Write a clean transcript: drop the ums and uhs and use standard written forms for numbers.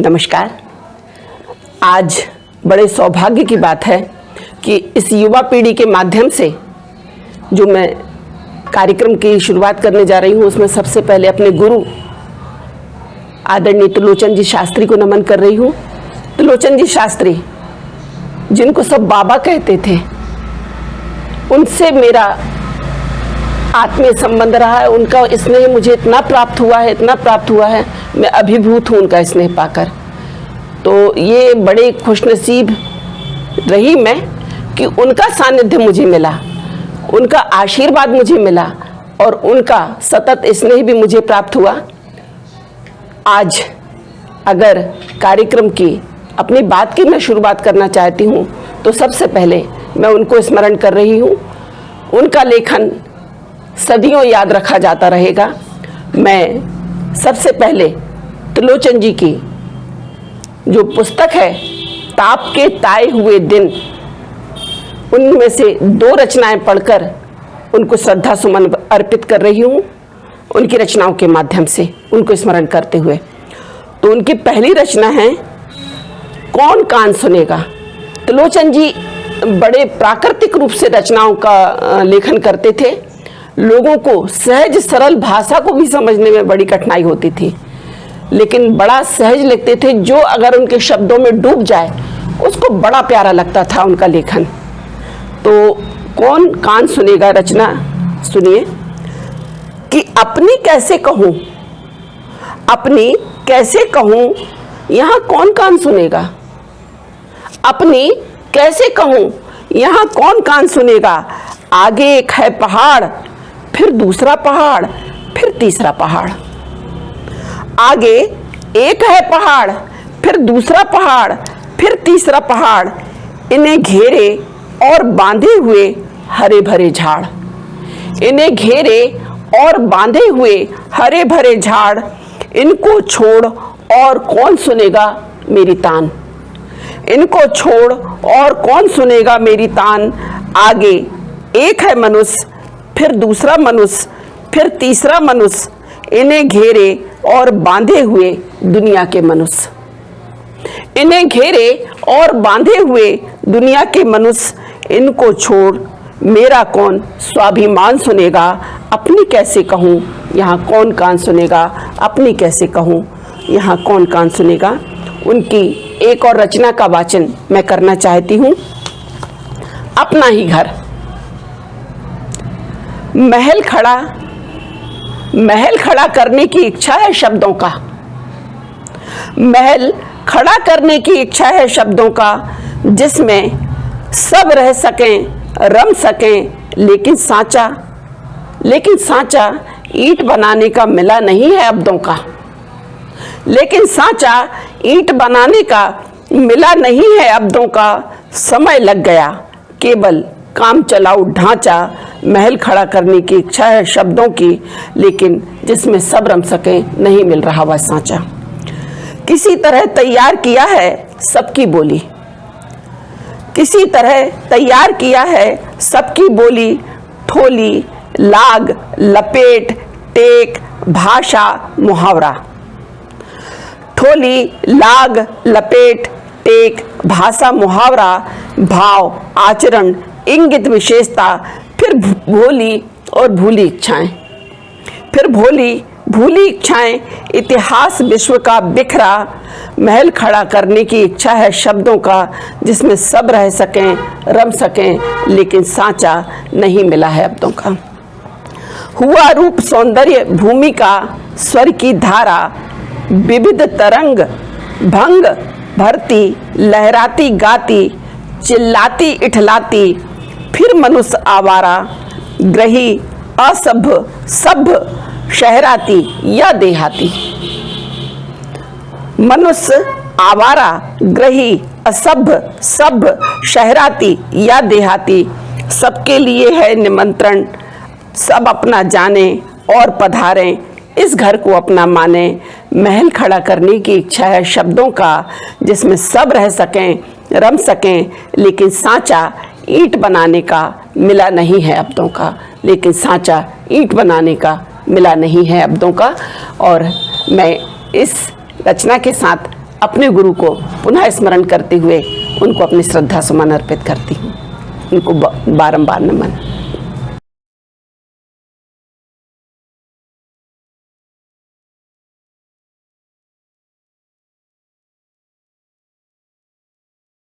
नमस्कार। आज बड़े सौभाग्य की बात है कि इस युवा पीढ़ी के माध्यम से जो मैं कार्यक्रम की शुरुआत करने जा रही हूँ, उसमें सबसे पहले अपने गुरु आदरणीय त्रिलोचन जी शास्त्री को नमन कर रही हूँ। त्रिलोचन जी शास्त्री, जिनको सब बाबा कहते थे, उनसे मेरा आत्मीय संबंध रहा है। उनका स्नेह मुझे इतना प्राप्त हुआ है, मैं अभिभूत हूँ उनका स्नेह पाकर। तो ये बड़े खुशनसीब रही मैं कि उनका सानिध्य मुझे मिला, उनका आशीर्वाद मुझे मिला और उनका सतत स्नेह भी मुझे प्राप्त हुआ। आज अगर कार्यक्रम की अपनी बात की मैं शुरुआत करना चाहती हूँ तो सबसे पहले मैं उनको स्मरण कर रही हूँ। उनका लेखन सदियों याद रखा जाता रहेगा। मैं सबसे पहले त्रिलोचन जी की जो पुस्तक है ताप के ताए हुए दिन, उनमें से 2 रचनाएं पढ़कर उनको श्रद्धा सुमन अर्पित कर रही हूँ, उनकी रचनाओं के माध्यम से उनको स्मरण करते हुए। तो उनकी पहली रचना है कौन कान सुनेगा। त्रिलोचन जी बड़े प्राकृतिक रूप से रचनाओं का लेखन करते थे। लोगों को सहज सरल भाषा को भी समझने में बड़ी कठिनाई होती थी, लेकिन बड़ा सहज लिखते थे। जो अगर उनके शब्दों में डूब जाए उसको बड़ा प्यारा लगता था उनका लेखन। तो कौन कान सुनेगा रचना सुनिए कि अपनी कैसे कहूँ यहाँ कौन कान सुनेगा। अपनी कैसे कहूँ यहाँ कौन कान सुनेगा। आगे एक है पहाड़, फिर दूसरा पहाड़, फिर तीसरा पहाड़। आगे एक है पहाड़, फिर दूसरा पहाड़, फिर तीसरा पहाड़। इन्हें घेरे और बांधे हुए हरे भरे झाड़। इन्हें घेरे और बांधे हुए हरे भरे झाड़। इनको छोड़ और कौन सुनेगा मेरी तान। इनको छोड़ और कौन सुनेगा मेरी तान। आगे एक है मनुष्य, फिर दूसरा मनुष्य, फिर तीसरा मनुष्य। इन्हें घेरे और बांधे हुए दुनिया के मनुष्य। इन्हें घेरे और बांधे हुए दुनिया के मनुष्य। इनको छोड़ मेरा कौन स्वाभिमान सुनेगा। अपनी कैसे कहूँ यहाँ कौन कान सुनेगा। अपनी कैसे कहूँ यहाँ कौन कान सुनेगा। उनकी एक और रचना का वाचन मैं करना चाहती हूँ। अपना ही घर। महल खड़ा करने की इच्छा है शब्दों का। महल खड़ा करने की इच्छा है शब्दों का, जिसमें सब रह सकें रम सकें। लेकिन सांचा ईंट बनाने का मिला नहीं है अब्दों का। लेकिन सांचा ईंट बनाने का मिला नहीं है अब्दों का। समय लग गया केवल काम चलाऊ ढांचा। महल खड़ा करने की इच्छा है शब्दों की, लेकिन जिसमें सब रम सके नहीं मिल रहा वह सांचा। किसी तरह तैयार किया है सबकी बोली। किसी तरह तैयार किया है सबकी बोली। ठोली लाग लपेट टेक भाषा मुहावरा। ठोली लाग लपेट टेक भाषा मुहावरा। भाव आचरण इंगित विशेषता। फिर भोली और भूली इच्छाएं। फिर भूली इच्छाएं। इतिहास विश्व का बिखरा। महल खड़ा करने की इच्छा है शब्दों का, जिसमें सब रह सकें रम सकें। लेकिन सांचा नहीं मिला है अब्दों का। हुआ रूप सौंदर्य भूमि का स्वर की धारा। विविध तरंग भंग भरती लहराती गाती। चिल्लाती इठलाती फिर मनुष्य आवारा। ग्रही असभ्य सभ्य शहराती या देहाती। मनुष्य आवारा ग्रही असभ्य सभ्य शहराती या देहाती। सबके लिए है निमंत्रण, सब अपना जाने और पधारें। इस घर को अपना माने। महल खड़ा करने की इच्छा है शब्दों का, जिसमें सब रह सकें रम सकें। लेकिन सांचा ईंट बनाने का मिला नहीं है अब्दों का। लेकिन सांचा ईंट बनाने का मिला नहीं है अब्दों का। और मैं इस रचना के साथ अपने गुरु को पुनः स्मरण करते हुए उनको अपनी श्रद्धा सुमन अर्पित करती हूँ। उनको बारंबार नमन।